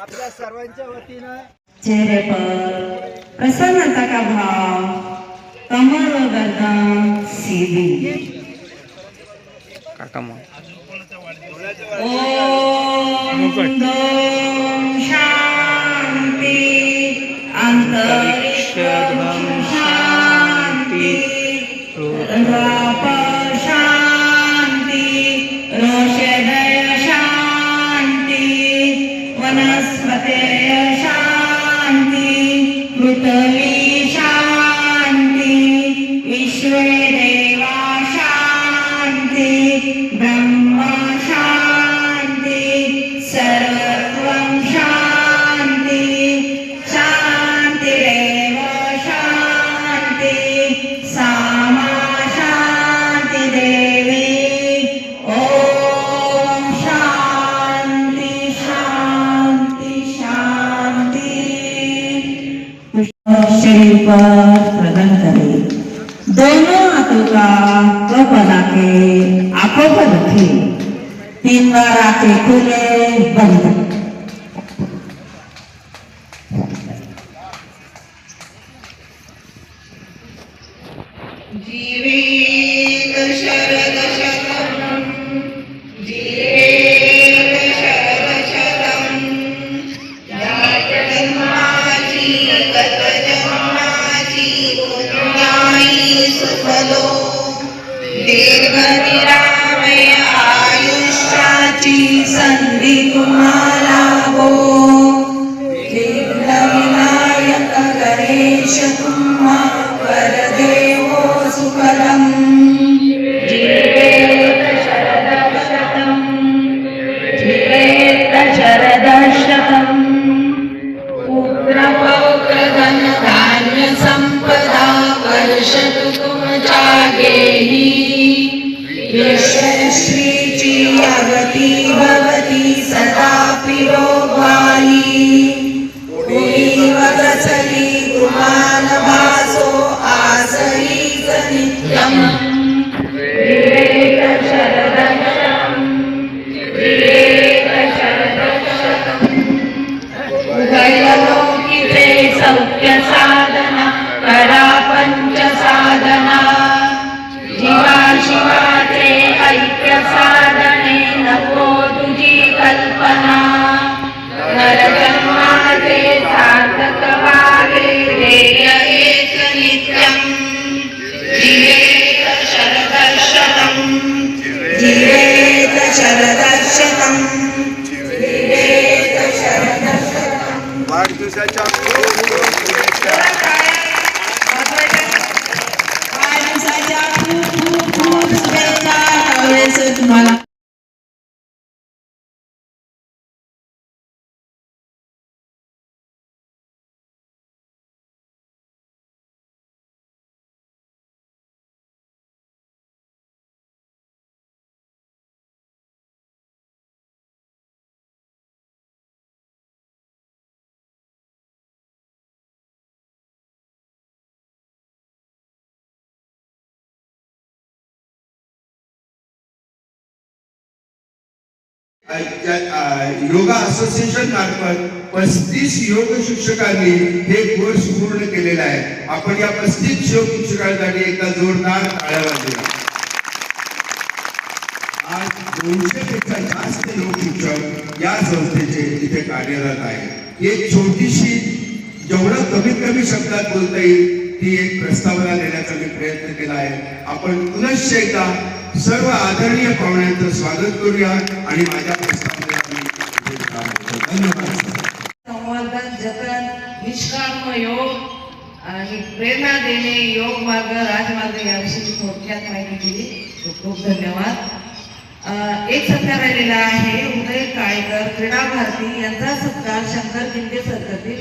आपल्या सर्वांच्या वतीनं चेहरे पर प्रसन्नता का भाव, कमर व गर्दन सीधी। ओम शांति, अंतरिक्ष शांति, शांति, रोषधय शांति, वनस्पते शांति, पृथ्वी शांति, विश्वे देवा शांति, ब्रह्म शांति, सर्वत्वं शांति, शांतिरेव शांति, सामा शांति देवी। ओम शांति शांति शांति। शरीर पर प्रदान करे, दोनों हाथों का कप बना के आंखों पर रखे, 3 बार आंखें खुले बंद। जीवेत शरद शतम्, जीवेत शरद शतम्, जात जन्माची गत जन्माची पुण्याई सुफलो, दीर्घ निरामय आयुष्याची संधी तुम्हाला हो। विघ्नविनायक गणेश तुम्हा वरदेवो सुफलम्। जीवेत शरद शतम्, जीवेत शरद शतम्, पुत्र पौत्र धन धान्य संपदा वर्षतु तुम जागेही। यशस्वीची अगती भवती सदा पिरोभाई, कुणी वगचली गुमान भासो आसरीच नित्यम्। जीवेत शरद शतम्, जीवेत शरद शतम्, उभयलोकिते सौख्य साधना करा पंच साधना, जीवाशिवाचे ऐक्य साधने नको तुझी कल्पना। नरजन्माचे सार्थक व्हावे ध्येय एक नित्यम्। जीवेत शरद शतम्, जीवेत शरद शतम्, जीवेत शरद शतम्। वाढदिवसाच्या खूप शुभेच्छा त्यावेळेस तुम्हाला। योगा असोसिएशन मार्फत 35 योग शिक्षकांनी हे कोर्स पूर्ण केलेला आहे। आपण या 35 योग शिक्षकांसाठी एका जोरदार टाळ्या वाजवा। आज 200 पेक्षा जास्त योग शिक्षक या संस्थेचे इथे कार्यरत आहेत। एक छोटीशी जेवढं कमीत कमी शब्दात बोलता येईल ती एक प्रस्तावना देण्याचा मी प्रयत्न केला आहे। आपण पुनश्च एकदा सर्व आदरणीय पाहुण्यांचं स्वागत करूया आणि माझ्या प्रस्तावनेला धन्यवाद। संवर्धन जतन निष्काम योग आणि प्रेरणा देणे योग मार्ग राजमार्ग याविषयी थोडक्यात माहिती दिली, खूप खूप धन्यवाद। एक सत्कार राहिलेला आहे उदय काळेकर क्रीडा भारती यांचा सत्कार शंकर गिंडे सर करतील.